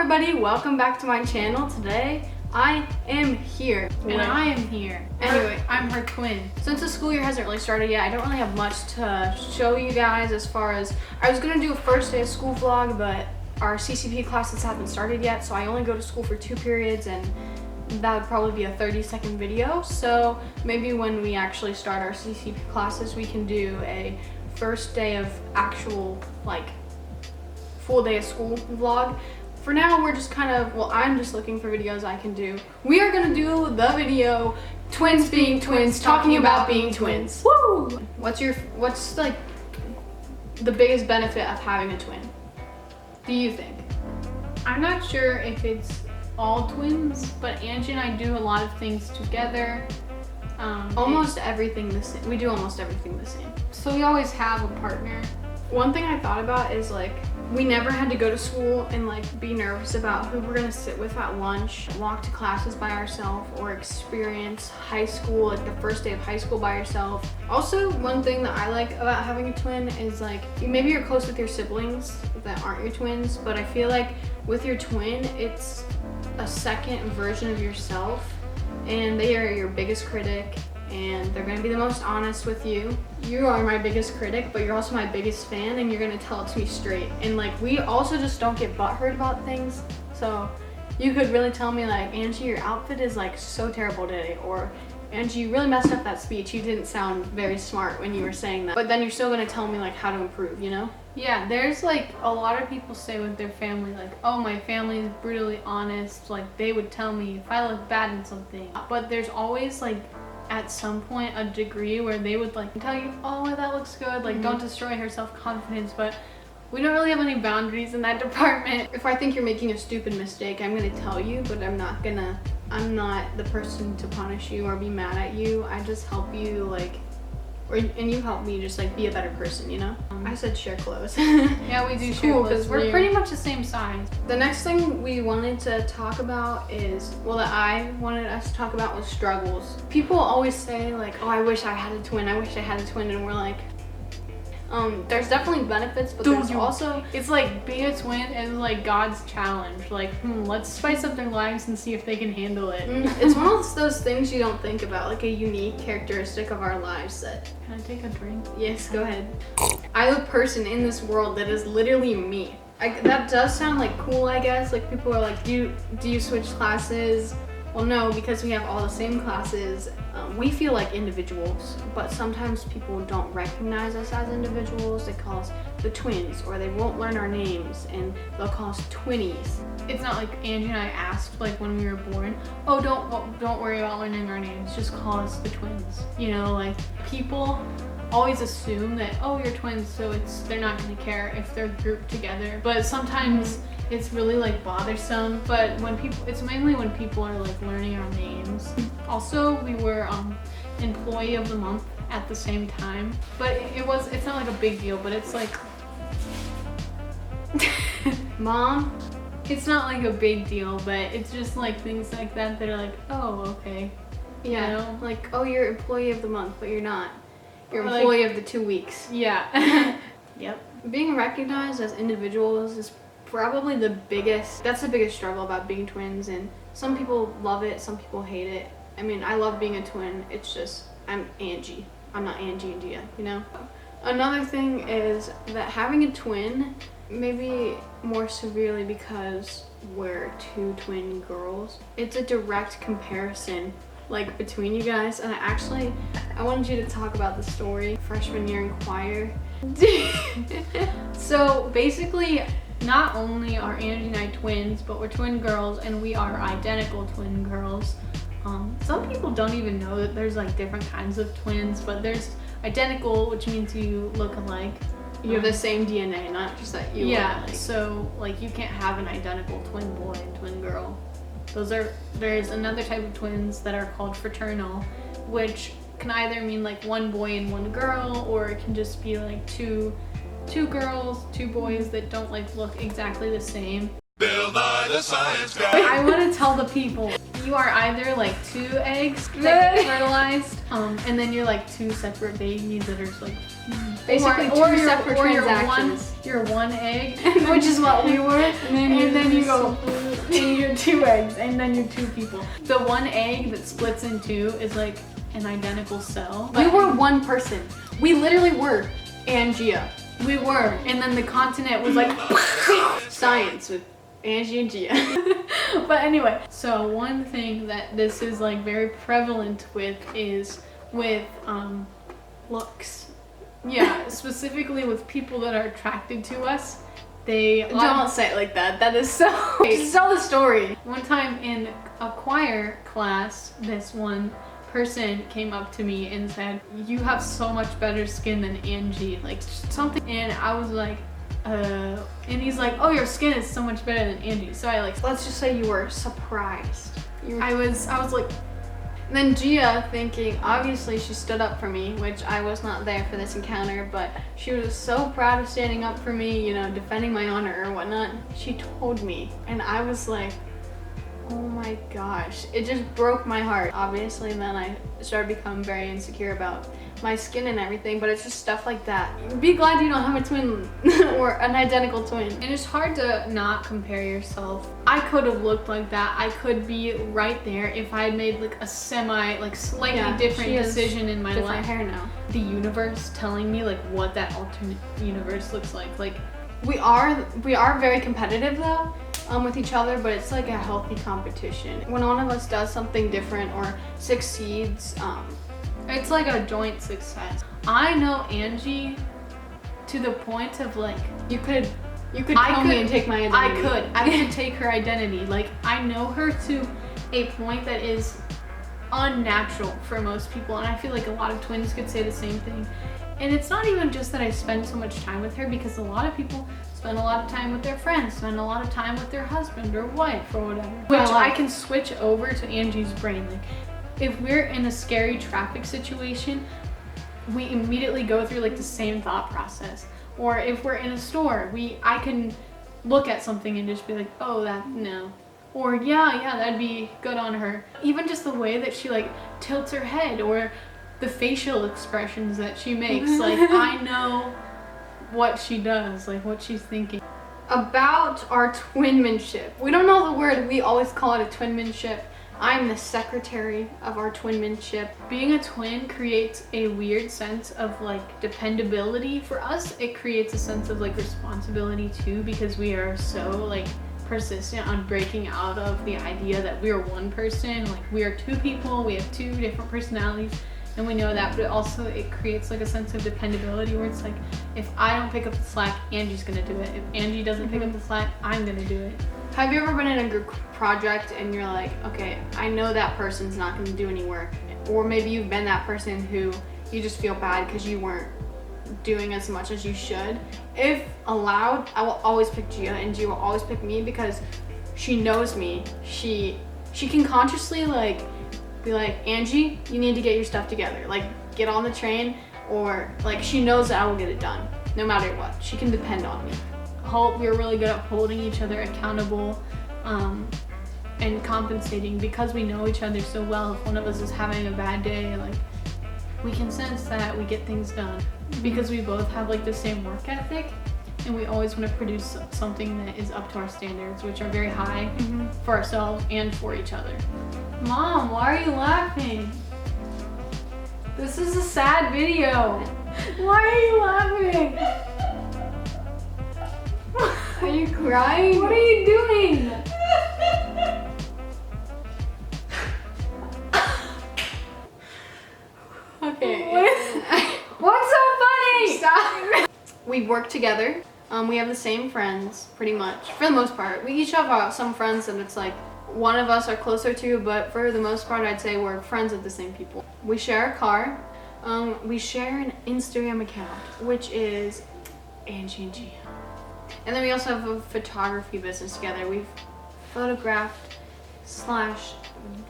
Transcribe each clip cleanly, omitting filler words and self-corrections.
everybody, welcome back to my channel. Today I am here and I am here. Anyway, I'm her twin. Since the school year hasn't really started yet, I don't really have much to show you guys as far as I was gonna do a first day of school vlog, but our CCP classes haven't started yet, so I only go to school for 2 periods, and that would probably be a 30-second video. So maybe when we actually start our CCP classes, we can do a first day of actual, like, full day of school vlog. For now, we're just kind of, well, I'm just looking for videos I can do. We are gonna do the video, twins being twins, talking about being twins. Woo! What's like the biggest benefit of having a twin? Do you think? I'm not sure if it's all twins, but Angie and I do a lot of things together. Almost everything the same. We do almost everything the same. So we always have a partner. One thing I thought about is, like, we never had to go to school and, like, be nervous about who we're gonna sit with at lunch, walk to classes by ourselves, or experience high school, like the first day of high school by yourself. Also, one thing that I like about having a twin is, like, maybe you're close with your siblings that aren't your twins, but I feel like with your twin, it's a second version of yourself, and they are your biggest critic, and they're gonna be the most honest with you. You are my biggest critic, but you're also my biggest fan, and you're gonna tell it to me straight. And, like, we also just don't get butthurt about things. So you could really tell me, like, Angie, your outfit is, like, so terrible today, or Angie, you really messed up that speech. You didn't sound very smart when you were saying that. But then you're still gonna tell me, like, how to improve, you know? Yeah, there's, like, a lot of people say with their family, like, oh, my family is brutally honest. Like, they would tell me if I look bad in something. But there's always, like, at some point a degree where they would, like, tell you, oh, that looks good, like, don't destroy her self-confidence. But we don't really have any boundaries in that department. If I think you're making a stupid mistake, I'm gonna tell you, but I'm not the person to punish you or be mad at you. I just help you, like, and you help me just, like, be a better person, you know? I said share clothes. Yeah, we do share clothes because we're pretty much the same size. The next thing we wanted to talk about is, well, that I wanted us to talk about was struggles. People always say, like, oh, I wish I had a twin, I wish I had a twin, and we're like, there's definitely benefits, but there's also, it's like being a twin is like God's challenge. Like, let's spice up their lives and see if they can handle it. It's one of those things you don't think about, like a unique characteristic of our lives that. Can I take a drink? Yes, go ahead. I'm a person in this world that is literally me. That does sound, like, cool, I guess. Like, people are like, do you switch classes? Well, no, because we have all the same classes. We feel like individuals, but sometimes people don't recognize us as individuals. They call us the twins, or they won't learn our names, and they'll call us twinnies. It's not like Angie and I asked, like, when we were born, oh, don't worry about learning our names, just call us the twins. You know, like, people always assume that, oh, you're twins, so they're not gonna care if they're grouped together. But sometimes it's really, like, bothersome. But it's mainly when people are, like, learning our names. Also, we were employee of the month at the same time, but it's not like a big deal, but it's like Mom, it's not like a big deal, but it's just like things like that are like, oh, okay. Yeah, you know? like, oh, you're employee of the month, but you're not. You're employee of the 2 weeks. Yeah. Yep. Being recognized as individuals is probably the biggest struggle about being twins, and some people love it, some people hate it. I mean, I love being a twin. It's just, I'm Angie. I'm not Angie and Dia, you know? Another thing is that having a twin, maybe more severely because we're 2 twin girls, it's a direct comparison, like, between you guys. And I wanted you to talk about the story freshman year in choir. So basically, not only are Angie and I twins, but we're twin girls, and we are identical twin girls. Some people don't even know that there's, like, different kinds of twins, but there's identical, which means you look alike. You have the same DNA, not just that you look alike. So, like, you can't have an identical twin boy and twin girl. There's another type of twins that are called fraternal, which can either mean, like, 1 boy and 1 girl, or it can just be, like, two girls, 2 boys that don't, like, look exactly the same. Bill Nye the Science Guy. I want to tell the people, you are either, like, 2 eggs that get fertilized, and then you're, like, 2 separate babies that are just, like, basically two separate transactions. You're one egg, which is what we were, and then you go in your 2 eggs and then your 2 people. The 1 egg that splits in 2 is like an identical cell. We were one person. We literally were Angia. We were, and then the continent was like Science with Angie and Gia. But anyway, so one thing that this is like very prevalent with is with Looks. yeah, specifically with people that are attracted to us. They Don't say it like that. That is so. Just tell the story. One time in a choir class, this one person came up to me and said, "You have so much better skin than Angie," like something, and I was like, and he's like, "Oh, your skin is so much better than Angie." So I like, Let's just say you were surprised. I was like, And then Gia, thinking, obviously she stood up for me, which I was not there for this encounter, but she was so proud of standing up for me, you know, defending my honor or whatnot. She told me, and I was like, oh my gosh, it just broke my heart. Obviously, then I started becoming very insecure about my skin and everything, but it's just stuff like that. Be glad you don't have a twin or an identical twin. and it's hard to not compare yourself. I could have looked like that. I could be right there if I had made like a slightly different she has decision in my different life. hair now. The universe telling me like what that alternate universe looks like. Like, We are very competitive though, with each other, but it's like a healthy competition. When one of us does something different or succeeds, it's like a joint success. I know Angie to the point of like, you could kill me and take my identity. I could take her identity. Like, I know her to a point that is unnatural for most people, and I feel like a lot of twins could say the same thing. And it's not even just that I spend so much time with her, because a lot of people spend a lot of time with their friends, spend a lot of time with their husband or wife or whatever. Which I can switch over to Angie's brain. Like, if we're in a scary traffic situation, we immediately go through like the same thought process. Or if we're in a store, I can look at something and just be like, oh, no. Or yeah, that'd be good on her. Even just the way that she like tilts her head, or the facial expressions that she makes, like I know what she does, like what she's thinking. About our twinmanship. We don't know the word, we always call it a twinmanship. I'm the secretary of our twinmanship. Being a twin creates a weird sense of like dependability. For us, it creates a sense of like responsibility too, because we are so like persistent on breaking out of the idea that we are one person. Like, we are 2 people, we have 2 different personalities, and we know that, but also it creates like a sense of dependability where it's like, if I don't pick up the slack, Angie's gonna do it. If Angie doesn't pick up the slack, I'm gonna do it. Have you ever been in a group project and you're like, okay, I know that person's not going to do any work, or maybe you've been that person who you just feel bad because you weren't doing as much as you should? If allowed, I will always pick Gia, and Gia will always pick me because she knows me. She can consciously like be like, Angie, you need to get your stuff together, like get on the train, or like she knows that I will get it done no matter what. She can depend on me. We're really good at holding each other accountable, and compensating, because we know each other so well. If one of us is having a bad day, like, we can sense that, we get things done, because we both have like the same work ethic, and we always want to produce something that is up to our standards, which are very high for ourselves and for each other. Mom, why are you laughing? This is a sad video. Why are you laughing? Are you crying? What are you doing? Okay. What's so funny? Stop. We work together. We have the same friends, pretty much, for the most part. We each have some friends that it's like one of us are closer to, but for the most part, I'd say we're friends with the same people. We share a car. We share an Instagram account, which is Angie and Gia. And then we also have a photography business together. We've photographed /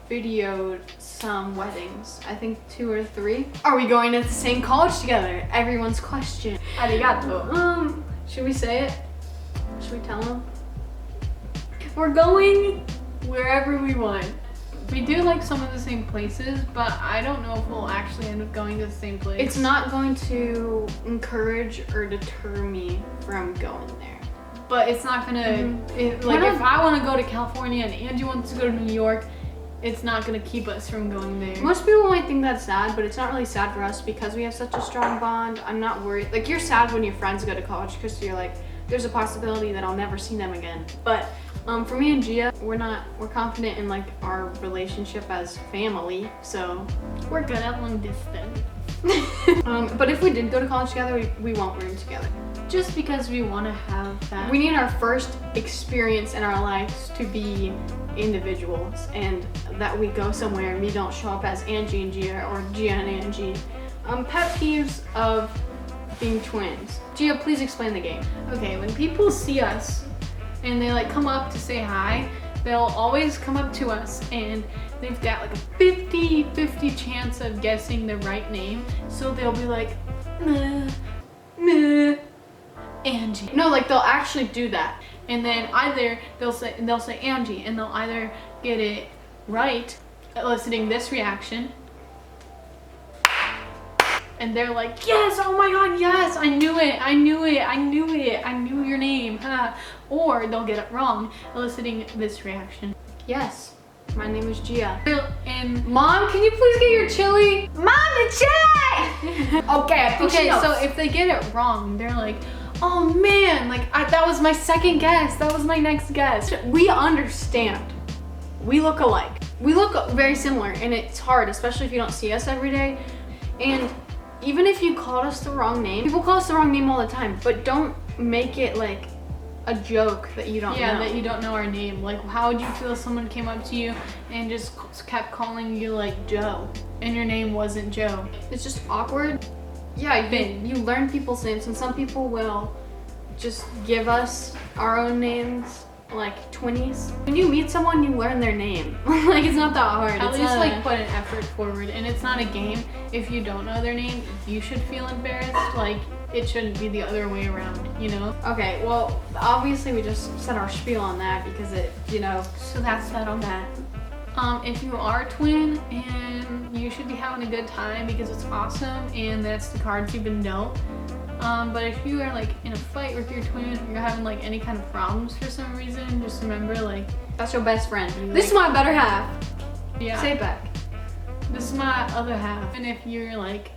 videoed some weddings. I think 2 or 3. Are we going to the same college together? Everyone's question. Arigato. Should we say it? Should we tell them? We're going wherever we want. We do like some of the same places, but I don't know if we'll actually end up going to the same place. It's not going to encourage or deter me from going there. but it's not gonna, if I want to go to California and Angie wants to go to New York, it's not gonna keep us from going there. Most people might think that's sad, but it's not really sad for us because we have such a strong bond. I'm not worried. Like, you're sad when your friends go to college because you're like, there's a possibility that I'll never see them again. But for me and Gia, we're confident in like our relationship as family, so We're good at long distance. but if we did go to college together, we won't room together. Just because we want to have that. We need our first experience in our lives to be individuals, and that we go somewhere and we don't show up as Angie and Gia or Gia and Angie. Pet peeves of being twins. Gia, please explain the game. Okay, when people see us and they like come up to say hi, they'll always come up to us and they've got like a 50-50 chance of guessing the right name. So they'll be like, meh, Angie. No, like they'll actually do that. And then either they'll say Angie, and they'll either get it right, eliciting this reaction, and they're like, yes, oh my god, yes, I knew it, I knew your name, or they'll get it wrong, eliciting this reaction. Yes, my name is Gia. And Mom, can you please get your chili? Mom, the chili! Okay, I think she knows. so if they get it wrong, they're like, oh man, like that was my second guess, that was my next guess. We understand. We look alike. We look very similar, and it's hard, especially if you don't see us every day. And even if you called us the wrong name, people call us the wrong name all the time, but don't make it like a joke that you don't know. Yeah, that you don't know our name. Like, how would you feel if someone came up to you and just kept calling you like Joe, and your name wasn't Joe? It's just awkward. Yeah, you learn people's names, and some people will just give us our own names, like twinnies. When you meet someone, you learn their name. Like, it's not that hard. At least like put an effort forward, and it's not a game. If you don't know their name, you should feel embarrassed. Like, it shouldn't be the other way around, you know? Okay, well, obviously we just said our spiel on that because So that's that on that. If you are a twin, and you should be having a good time because it's awesome and that's the cards you've been dealt. But if you are like in a fight with your twin, or you're having like any kind of problems for some reason, just remember like, that's your best friend. This is my better half. Yeah. Say it back. This is my other half. And if you're like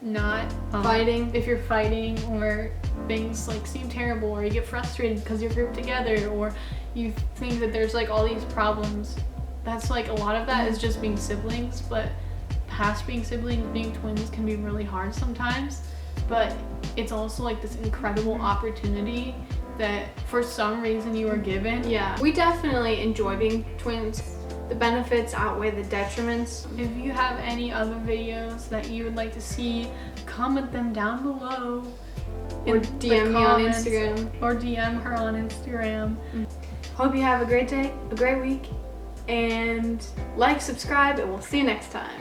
not Fighting. if you're fighting, or things like seem terrible, or you get frustrated because you're grouped together, or you think that there's like all these problems, that's like a lot of that is just being siblings. But past being siblings, being twins can be really hard sometimes, but it's also like this incredible opportunity that for some reason you were given. Yeah, we definitely enjoy being twins. The benefits outweigh the detriments. If you have any other videos that you would like to see, comment them down below. Or in DM the me on comments, Instagram. Or DM her on Instagram. Hope you have a great day, a great week, and like, subscribe, and we'll see you next time.